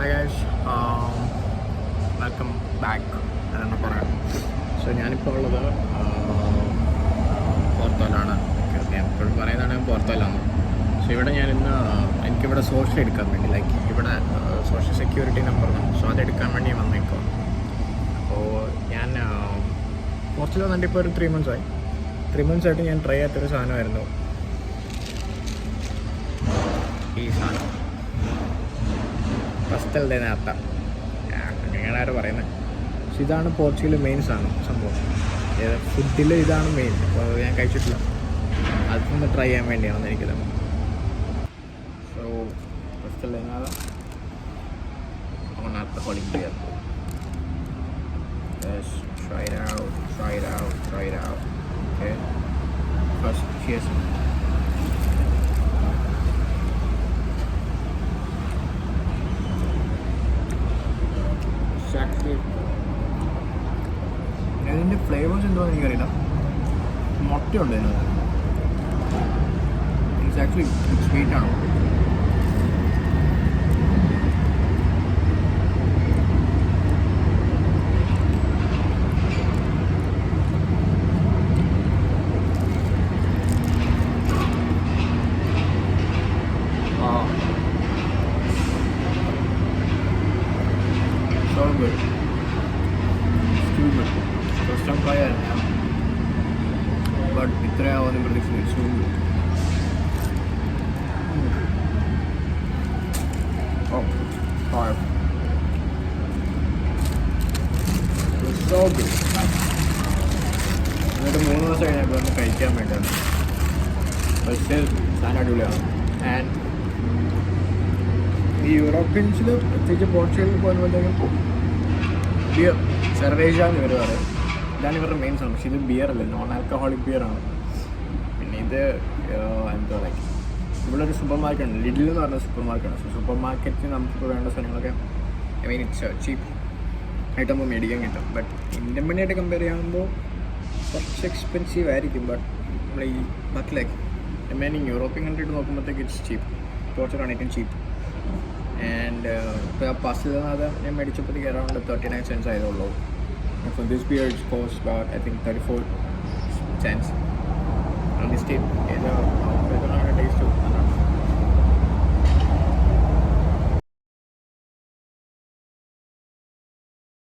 Hi guys, welcome back എന്നാണ് പറയാം. So ഞാനിപ്പോൾ ഉള്ളത് പോർത്തോലാണ്. ഞാൻ എപ്പോഴും പറയുന്നതാണ് ഞാൻ പോർത്തോലാണ്. സോ ഇവിടെ ഞാൻ ഇന്ന് എനിക്കിവിടെ സോഷ്യൽ എടുക്കാൻ വേണ്ടി ഇവിടെ സോഷ്യൽ സെക്യൂരിറ്റി നമ്പർ വേണം. സോ അതെടുക്കാൻ വേണ്ടി വന്നേക്കോ. അപ്പോൾ ഞാൻ പോർച്ചുഗൽ വന്നിട്ട് ഇപ്പോൾ ഒരു 3 months ആയി. 3 months ആയിട്ട് ഞാൻ ട്രൈ ചെയ്യാത്തൊരു സാധനമായിരുന്നു ഈ സാധനം, പസ്റ്റൽ ദേ നാത്ത. അങ്ങനെയാണ് ആരും പറയുന്നത്. പക്ഷെ ഇതാണ് പോർച്ചുഗൽ മെയിൻ സാധനം, സംഭവം. ഫുഡിൽ ഇതാണ് മെയിൻ. അപ്പോൾ ഞാൻ കഴിച്ചിട്ടില്ല, അതൊന്ന് ട്രൈ ചെയ്യാൻ വേണ്ടിയാണ് എനിക്കിത്. സോ പസ്റ്റൽ ദേ നാത്ത alcoholic beer. Let's try it out. Okay. First, cheers. ഇതിൻ്റെ ഫ്ലേവേഴ്സ് എന്തോന്ന് എനിക്കറിയില്ല. മുട്ടയുണ്ട് ഇതിനകത്ത്. ഇറ്റ്സ് ആക്ച്വലി സ്വീറ്റ് ആണ്. So good. Still good. First time try it. But ഇത്രയാവുന്ന പ്രതീക്ഷ. So good. Oh, fire. So good. എന്നിട്ട് 3 ദിവസം കഴിഞ്ഞപ്പോൾ ഒന്ന് കഴിക്കാൻ വേണ്ടിയാണ്. പക്ഷേ സാധനം അടിപൊളിയാണ്. ആൻഡ് ഈ യൂറോപ്യൻസിൽ പ്രത്യേകിച്ച് പോർച്ചുഗലിൽ പോകുമ്പോഴത്തേക്കും ബിയർ സെർവേജ എന്ന് ഇവർ പറയും. ഇതാണ് ഇവരുടെ മെയിൻ സാധനം. പക്ഷേ ഇത് ബിയറല്ല, നോൺ ആൽക്കഹോളിക് ബിയറാണ്. പിന്നെ ഇത് എന്താ പറയുക, ഇവിടെ ഒരു സൂപ്പർ മാർക്കറ്റ് ഉണ്ട്, ലിഡിൽ എന്ന് പറഞ്ഞ സൂപ്പർ മാർക്കറ്റാണ്. സോ സൂപ്പർ മാർക്കറ്റിൽ നമുക്കിപ്പോൾ വേണ്ട സാധനങ്ങളൊക്കെ ഇറ്റ്സ് ചീപ്പ് ആയിട്ട് നമുക്ക് മേടിക്കാൻ കിട്ടും. ബട്ട് ഇന്ത്യൻ മണിയായിട്ട് കമ്പയർ ചെയ്യുമ്പോൾ കുറച്ച് എക്സ്പെൻസീവ് ആയിരിക്കും. ബട്ട് നമ്മൾ ഈ ബാക്കി റിമൈനിങ് യൂറോപ്യൻ കൺട്രിയിട്ട് നോക്കുമ്പോഴത്തേക്ക് ഇറ്റ്സ് ചീപ്പ്. പോർച്ചുഗലാണ് ഏറ്റവും ചീപ്പ്. ആൻഡ് ഇപ്പോൾ ആ പസ്സിൽ അത് ഞാൻ മേടിച്ചപ്പോഴത്തേക്ക് അറൗണ്ട് 39 cents ആയതുള്ളൂ. For this beer it costs about I think 34 cents. And this tip is